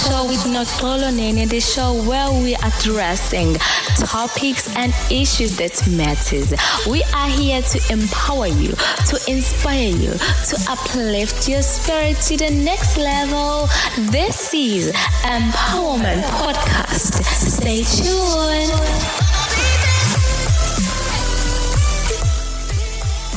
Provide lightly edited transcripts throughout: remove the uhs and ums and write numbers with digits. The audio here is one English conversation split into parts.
show with Noxolo Nene, the show where we are addressing topics and issues that matters. We are here to empower you, to inspire you, to uplift your spirit to the next level. This is Empowerment Podcast. Stay tuned.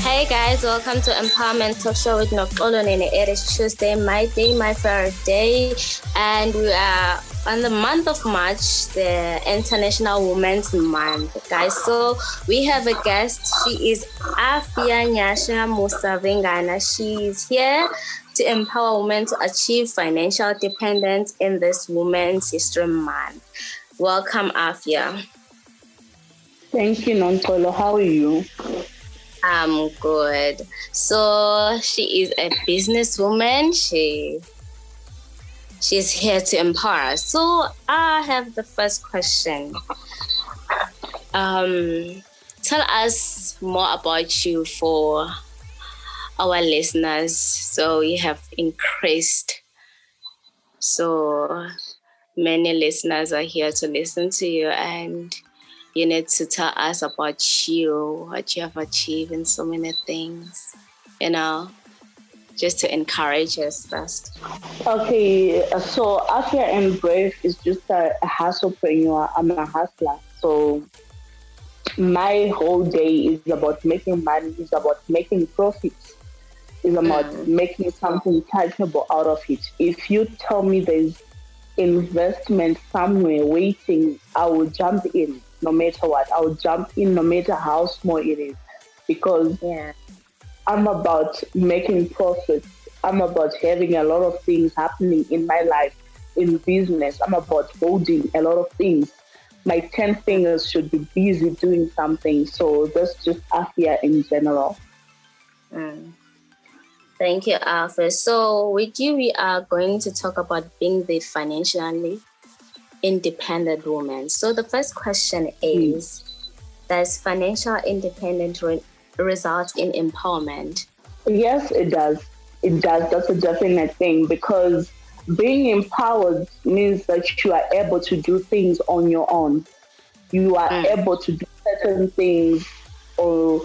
Hey guys, welcome to Empowerment Talk Show with Noxolo Nene. It is Tuesday, my day, my favorite day, and we are on the month of March, the International Women's Month, guys. So we have a guest. She is Apphia Nyasha Musavengana. She is here to empower women to achieve financial independence in this Women's History Month. Welcome, Apphia. Thank you, Noxolo. How are you? I'm good. So she is a businesswoman. She's here to empower us. So I have the first question. Tell us more about you for our listeners. So you have increased. So many listeners are here to listen to you, and you need to tell us about you, what you have achieved in so many things, just to encourage us first. Okay, so Apphia and Brave is just a hustlepreneur. I'm a hustler. So my whole day is about making money, is about making profits, is about making something tangible out of it. If you tell me there's investment somewhere waiting, I will jump in. No matter what, I'll jump in no matter how small it is, because I'm about making profits. I'm about having a lot of things happening in my life, in business. I'm about holding a lot of things. My 10 fingers should be busy doing something. So that's just Apphia in general. Thank you, Apphia. So with you, we are going to talk about being the financially independent woman. So the first question is, does financial independence result in empowerment? Yes, it does. It does. That's a definite thing, because being empowered means that you are able to do things on your own. You are able to do certain things or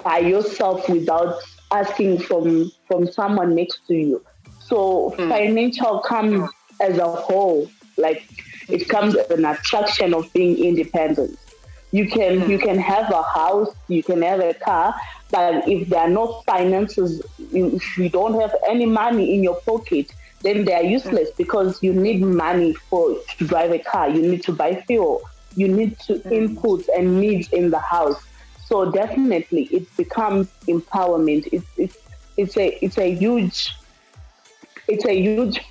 by yourself without asking from someone next to you. So financial comes as a whole, like it comes as an attraction of being independent. You can have a house, you can have a car, but if there are no finances, if you don't have any money in your pocket, then they are useless, because you need money to drive a car. You need to buy fuel. You need to input and needs in the house. So definitely, it becomes empowerment. It's a huge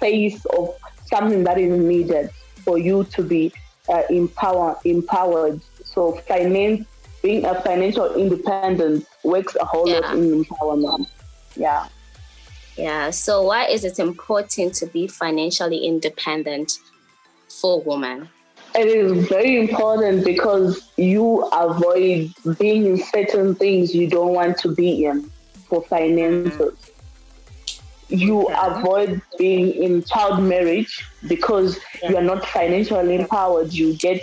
phase of something that is needed for you to be empowered. So being a financial independent works a whole lot in empowerment. Yeah. So why is it important to be financially independent for women? It is very important because you avoid being in certain things you don't want to be in for finances. You avoid being in child marriage because you are not financially empowered. You get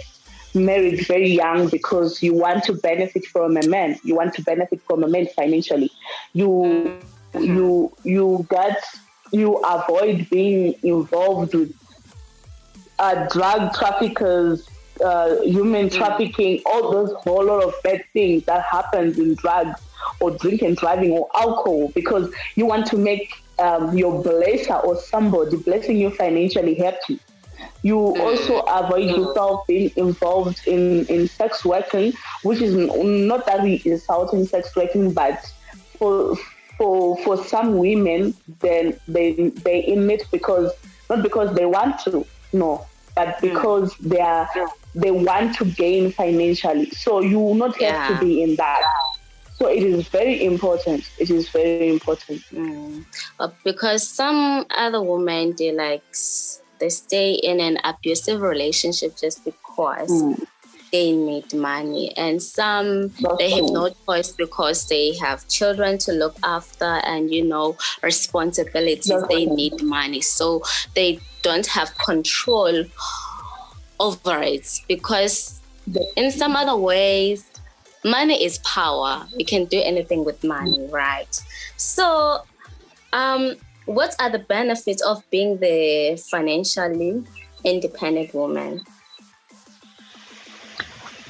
married very young because you want to benefit from a man. You want to benefit from a man financially. You avoid being involved with drug traffickers, human trafficking, all those whole lot of bad things that happens in drugs or drink and driving or alcohol, because you want to make your blesser or somebody blessing you financially happy. You also avoid yourself being involved in sex working, which is not that we insulting sex working, but for some women, then they in it because not because they want to, no, but because they want to gain financially. So you will not have to be in that. So it is very important. It is very important. Because some other women, they stay in an abusive relationship just because they need money, and some they have no choice because they have children to look after and responsibilities. They need money, so they don't have control over it, because in some other ways money is power. You can do anything with money, right? So what are the benefits of being the financially independent woman?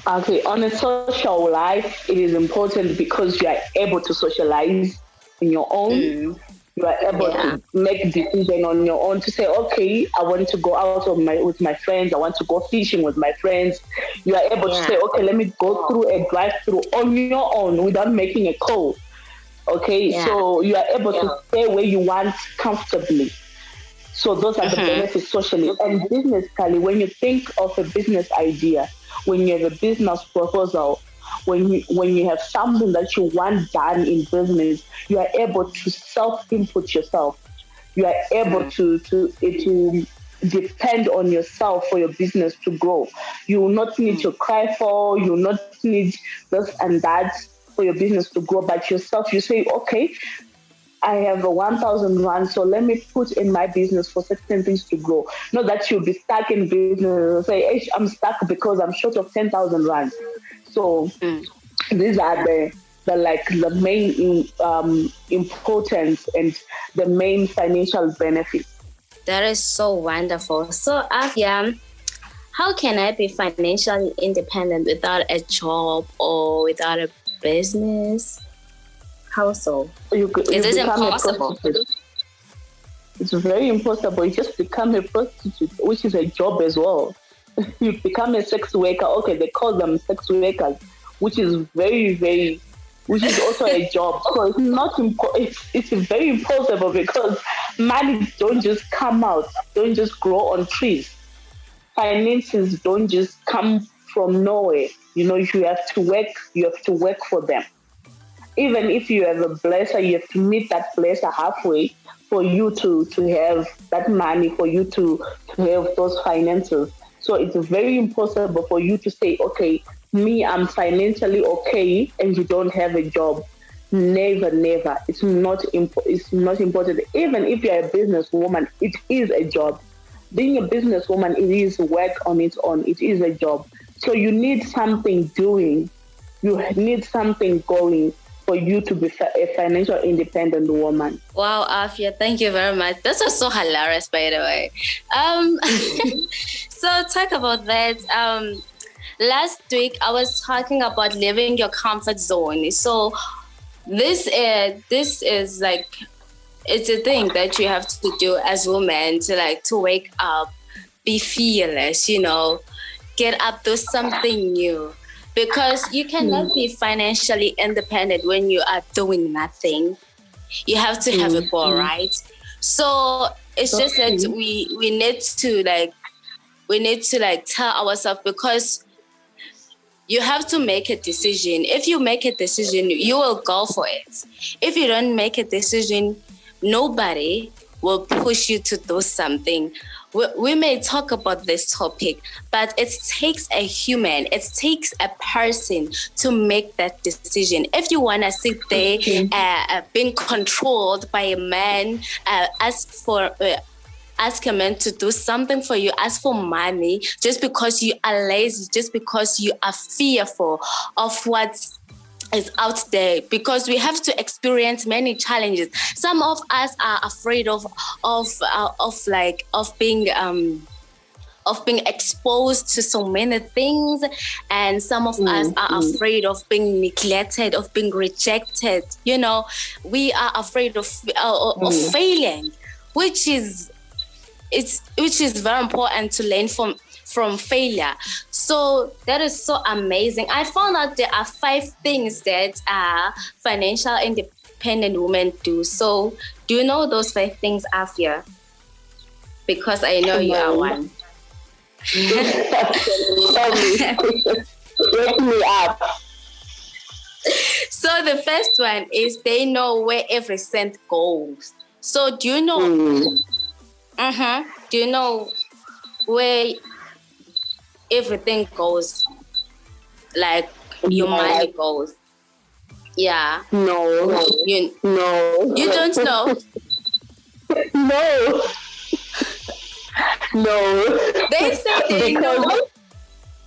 Okay, on a social life, it is important because you are able to socialize on your own. You are able to make decisions on your own to say, okay, I want to go out with my friends. I want to go fishing with my friends. You are able to say, okay, let me go through a drive-through on your own without making a call. Okay, so you are able to stay where you want comfortably. So those are the benefits socially. And businessally, when you think of a business idea, when you have a business proposal, when you have something that you want done in business, you are able to self-input yourself. You are able to depend on yourself for your business to grow. You will not need to cry for, you will not need this and that for your business to grow, but yourself, you say, okay, I have a 1,000 rand, so let me put in my business for certain things to grow. Not that you'll be stuck in business and say, hey, I'm stuck because I'm short of 10,000 rand. So these are the main importance and the main financial benefits. That is so wonderful. So Apphia, how can I be financially independent without a job or without a business? How so? Is it impossible? It's very impossible. You just become a prostitute, which is a job as well. You become a sex worker. Okay, they call them sex workers, which is which is also a job. So it's not it's very impossible because money don't just come out, don't just grow on trees. Finances don't just come from nowhere. You have to work. You have to work for them. Even if you have a blesser, you have to meet that blesser halfway for you to have that money, for you to have those finances. So it's very impossible for you to say, okay, me, I'm financially okay, and you don't have a job. Never, never. It's not important. Even if you're a businesswoman, it is a job. Being a businesswoman, it is work on its own. It is a job. So you need something doing. You need something going for you to be a financial independent woman. Wow, Apphia, thank you very much. This was so hilarious, by the way. So talk about that. Last week I was talking about leaving your comfort zone. So this is like, it's a thing that you have to do as women to wake up, be fearless, get up, do something new. Because you cannot be financially independent when you are doing nothing. You have to have a goal, right? So it's just that we need to tell ourselves, because you have to make a decision. If you make a decision, you will go for it. If you don't make a decision, nobody will push you to do something. We may talk about this topic, but it takes a human, it takes a person to make that decision. If you want to sit there being controlled by a man, ask a man to do something for you, ask for money, just because you are lazy, just because you are fearful of what's is out there, because we have to experience many challenges. Some of us are afraid of being exposed to so many things, and some of us are afraid of being neglected, of being rejected. We are afraid of failing, which is very important to learn from failure. So that is so amazing. I found out there are 5 things that financial independent women do. So do you know those 5 things, Apphia? Because I know you are one. Wake me up. So the first one is they know where every cent goes. So do you know? Do you know where everything goes? like your money goals? Yeah. No. No. You don't know? No. No. They say they know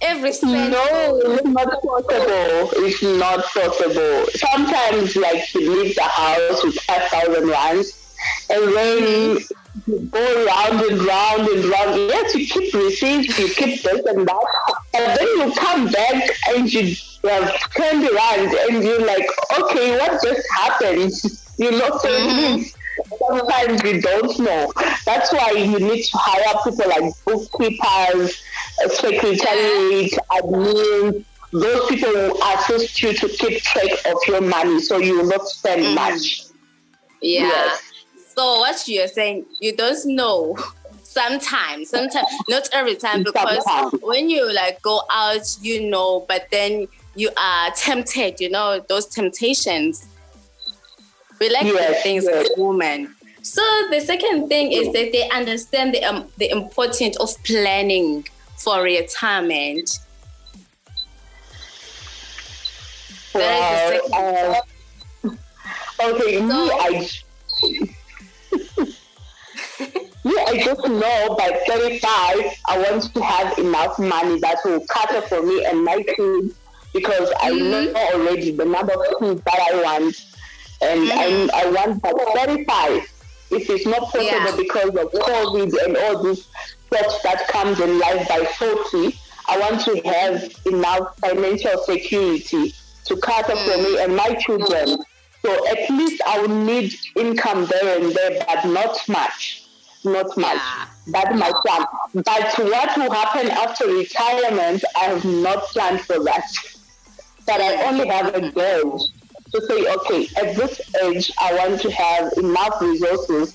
every cent. No, it's not possible. It's not possible. Sometimes, like, you leave the house with 5,000 rands, and then you go round and round and round. Yes, you keep receipts, you keep this and that, and then you come back and you have 20 rands, and you're like, okay, what just happened? You know, so it means sometimes you don't know. That's why you need to hire people like bookkeepers, secretariat, admin. Those people will assist you to keep track of your money so you will not spend much. Yeah. Yes. So what you're saying, you don't know. Sometimes, not every time, because when you like go out, you know, but then you are tempted, you know, those temptations. We like the things as women. So the second thing is that they understand the importance of planning for retirement. Well, okay, I just know by 35, I want to have enough money that will cater for me and my kids, because I know already the number of things that I want. And I want by 35. If it's not possible because of COVID and all this stuff that comes in life by 40, I want to have enough financial security to cater for me and my children. So at least I will need income there and there, but not much. Not much. Yeah. That's my plan. But what will happen after retirement, I have not planned for that. But I only have a goal to say, okay, at this age, I want to have enough resources.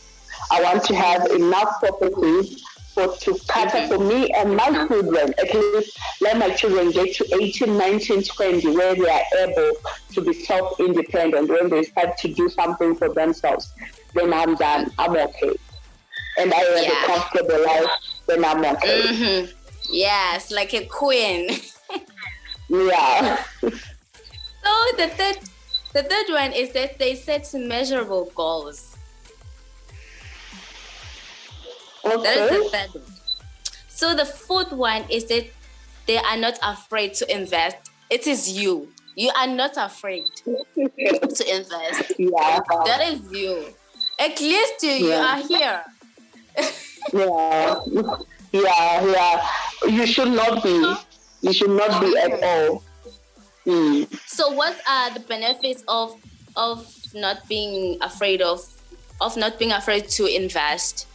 I want to have enough properties to cater for me and my children. At least let my children get to 18, 19, 20, where they are able to be self-independent. When they start to do something for themselves, then I'm done. I'm okay. And I have a comfortable life, then I'm okay. Yes, like a queen. Yeah. So the third one is that they set measurable goals. Okay. That is the third one. So the fourth one is that they are not afraid to invest. It is you. You are not afraid to invest. Yeah. That is you. At least you are here. Yeah. You should not be. You should not be at all. So what are the benefits of not being afraid to invest?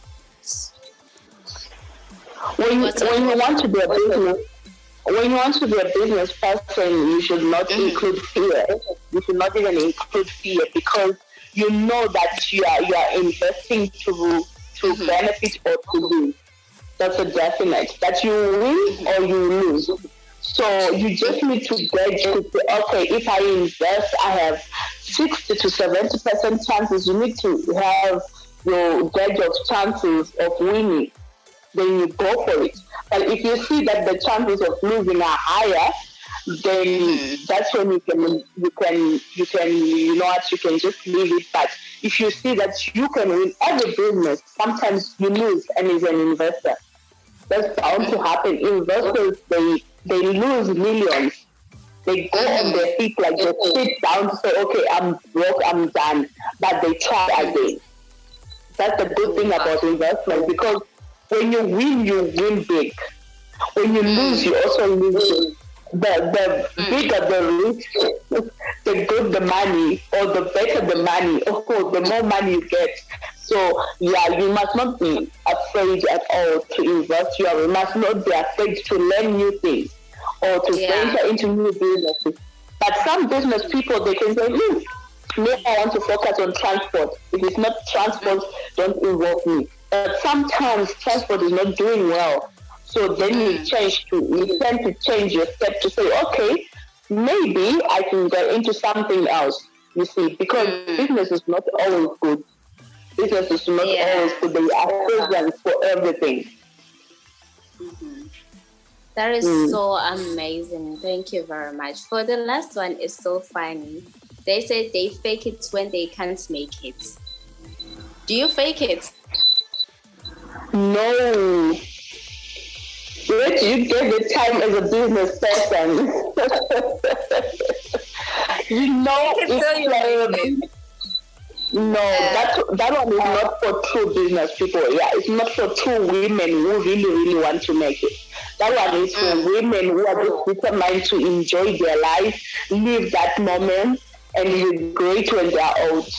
When you want to be a business person, you should not include fear. You should not even include fear, because you know that you are investing to benefit or to lose. That's a definite. That you win or you lose. So you just need to gauge to say, okay, if I invest, I have 60 to 70% chances. You need to have your gauge of chances of winning. Then you go for it. But if you see that the chances of losing are higher, then that's when you can just leave it. But if you see that you can win every business, sometimes you lose, and as an investor, that's bound to happen. Investors, they lose millions. They go on their feet, like they sit down to say, okay, I'm broke, I'm done. But they try again. That's the good thing about investment, because when you win big. When you lose, you also lose. The bigger the risk, the good the money, or the better the money, or the more money you get. So, you must not be afraid at all to invest. You must not be afraid to learn new things or to venture into new businesses. But some business people, they can say, maybe I want to focus on transport. If it's not transport, don't involve me. But sometimes transport is not doing well. So then you tend to change your step to say, okay, maybe I can get into something else. You see, because business is not always good. Business is not always good. They are programs for everything. That is so amazing. Thank you very much. For the last one, it's so funny. They say they fake it when they can't make it. Do you fake it? No. Where do you get the time as a business person? You know, that one is not for true business people. Yeah, it's not for true women who really, really want to make it. That one is for women who are just determined to enjoy their life, live that moment, and regret when they are old.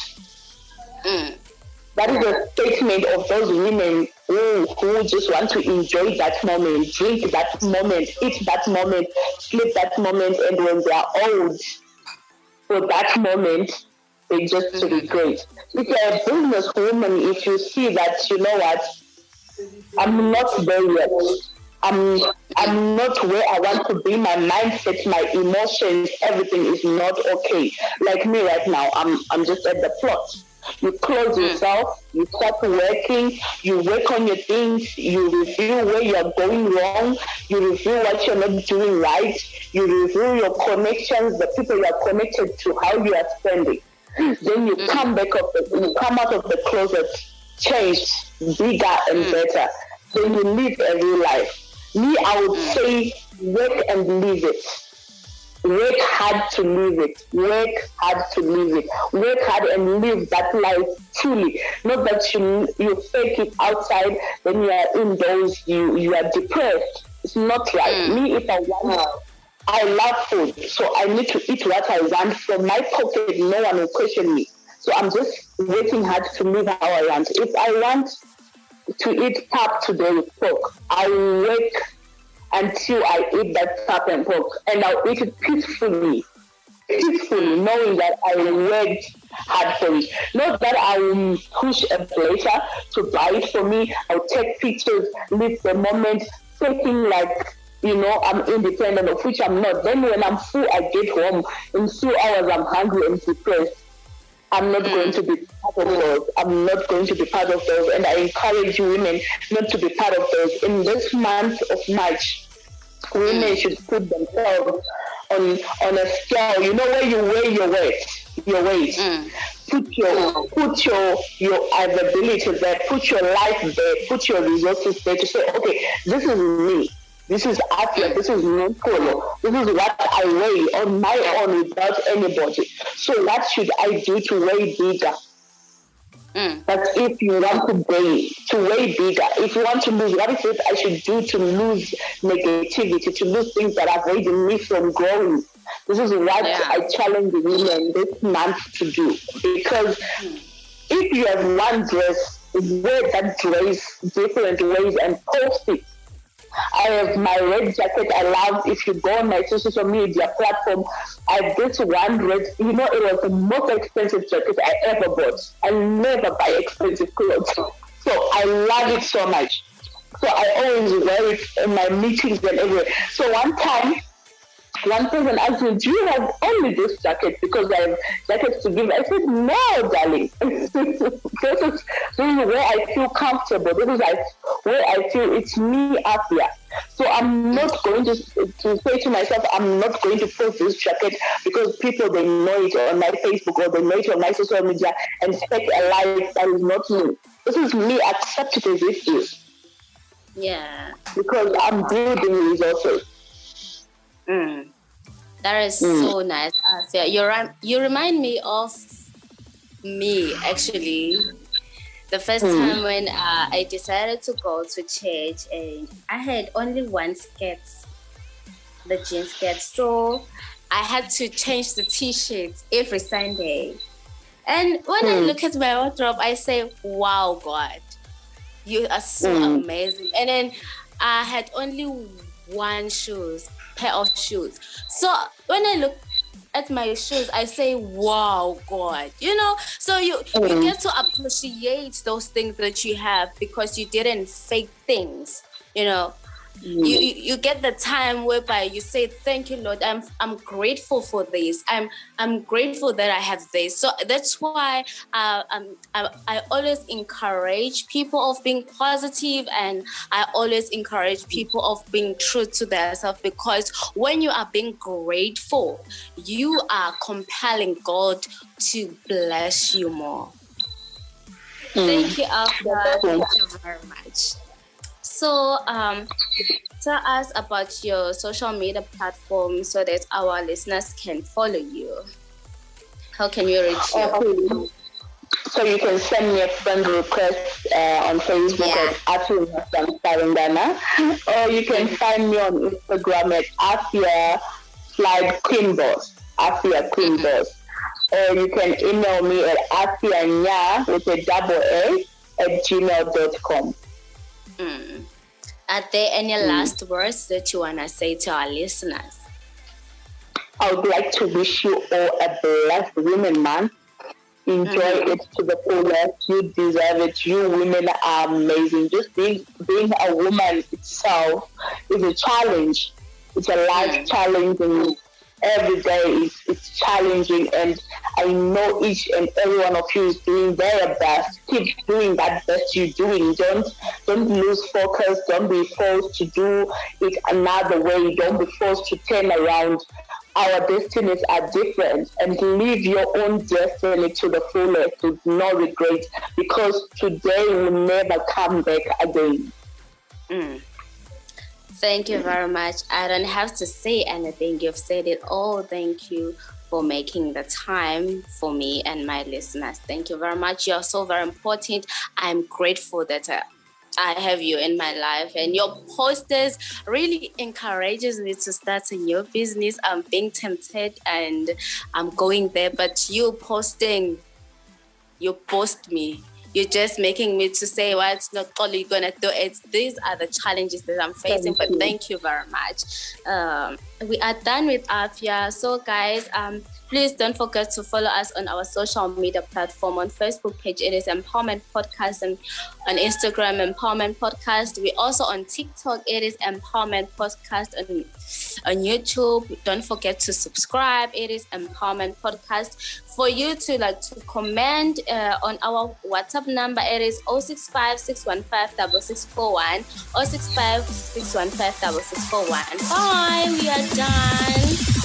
That is a statement of those women who just want to enjoy that moment, drink that moment, eat that moment, sleep that moment, and when they are old, for that moment, they just regret. If you're a businesswoman, if you see that, you know what, I'm not there yet. I'm not where I want to be. My mindset, my emotions, everything is not okay. Like me right now, I'm just at the plot. You close yourself, you start working, you work on your things, you review where you're going wrong, you review what you're not doing right, you review your connections, the people you are connected to, how you are spending. Then you come out of the closet, changed, bigger and better. Then you live a real life. Me, I would say work and live it. Work hard to live it. Work hard to live it. Work hard and live that life truly. Not that you fake it outside, then you are indoors, you are depressed. It's not right. Me, if I love food, so I need to eat what I want from my pocket. No one will question me. So I'm just working hard to live how I want. If I want to eat pap today with pork, I will work until I eat that pap and pork, and I'll eat it peacefully, knowing that I worked hard for it. Not that I will push a blazer to buy it for me. I'll take pictures, live the moment, thinking like, I'm independent, of which I'm not. Then when I'm full, I get home. In 2 hours, I'm hungry and depressed. I'm not going to be part of those. I'm not going to be part of those. And I encourage women not to be part of those. In this month of March, women should put themselves on a scale. You know where you weigh your weight. Put your availability there. Put your life there. Put your resources there to say, okay, this is me. This is Apphia, this is Noxolo. This is what I weigh on my own without anybody. So what should I do to weigh bigger? But if you want to weigh bigger, if you want to lose, what is it I should do to lose negativity, to lose things that are avoiding me from growing? This is what I challenge the women this month to do. Because if you have one dress, wear that dress different ways and post it. I have my red jacket I love. If you go on my social media platform, I have this one red, it was the most expensive jacket I ever bought. I never buy expensive clothes. So I love it so much. So I always wear it in my meetings and everywhere. So one time, one person asked me, do you have only this jacket because I have jackets to give? I said, no, darling. This is where I feel comfortable. This is where I feel it's me, Apphia. So I'm not going to say to myself, I'm not going to post this jacket because people, they know it on my Facebook or they know it on my social media and expect a life that is not me. This is me, accept it as it is. Yeah. Because I'm building resources. That is so nice. You remind me of me, actually. The first time when I decided to go to church, and I had only one skirt, the jean skirt. So I had to change the t-shirts every Sunday. And when I look at my wardrobe, I say, wow, God, you are so amazing. And then I had only one pair of shoes. So when I look at my shoes, I say, wow, God, so you get to appreciate those things that you have because you didn't fake things, You get the time whereby you say, thank you, Lord, I'm grateful for this. I'm grateful that I have this. So that's why I always encourage people of being positive, and I always encourage people of being true to themselves, because when you are being grateful, you are compelling God to bless you more. Thank you, Apphia. Thank you very much. So, tell us about your social media platform so that our listeners can follow you. How can you reach you? So you can send me a friend request on Facebook at Apphia Nyasha Musavengana, or you can find me on Instagram at Apphia_Queen_Boss, Apphia Queen Boss. Or you can email me at aphianya with a @ @gmail.com. Are there any last words that you want to say to our listeners? I would like to wish you all a blessed Women Month. Enjoy it to the fullest. You deserve it. You women are amazing. Just being a woman itself is a challenge. It's a life challenge, and every day it's challenging, and I know each and every one of you is doing their best. Keep doing that best you're doing. Don't lose focus. Don't be forced to do it another way. Don't be forced to turn around. Our destinies are different, and live your own destiny to the fullest with no regret, because today will never come back again. Thank you very much. I don't have to say anything. You've said it all. Thank you for making the time for me and my listeners. Thank you very much. You're so very important. I'm grateful that I have you in my life, and your posters really encourages me to start a new business. I'm being tempted and I'm going there, but you post me. You're just making me to say, well, it's not all you're going to do. These are the challenges that I'm facing, but thank you very much. We are done with Apphia. So guys, please don't forget to follow us on our social media platform. On Facebook page, it is Empowerment Podcast, and on Instagram, Empowerment Podcast. We're also on TikTok, it is Empowerment Podcast. On YouTube, don't forget to subscribe. It is Empowerment Podcast. For you to comment on our WhatsApp number, it is 065 615 6641, 065 615 6641. Bye, we are done.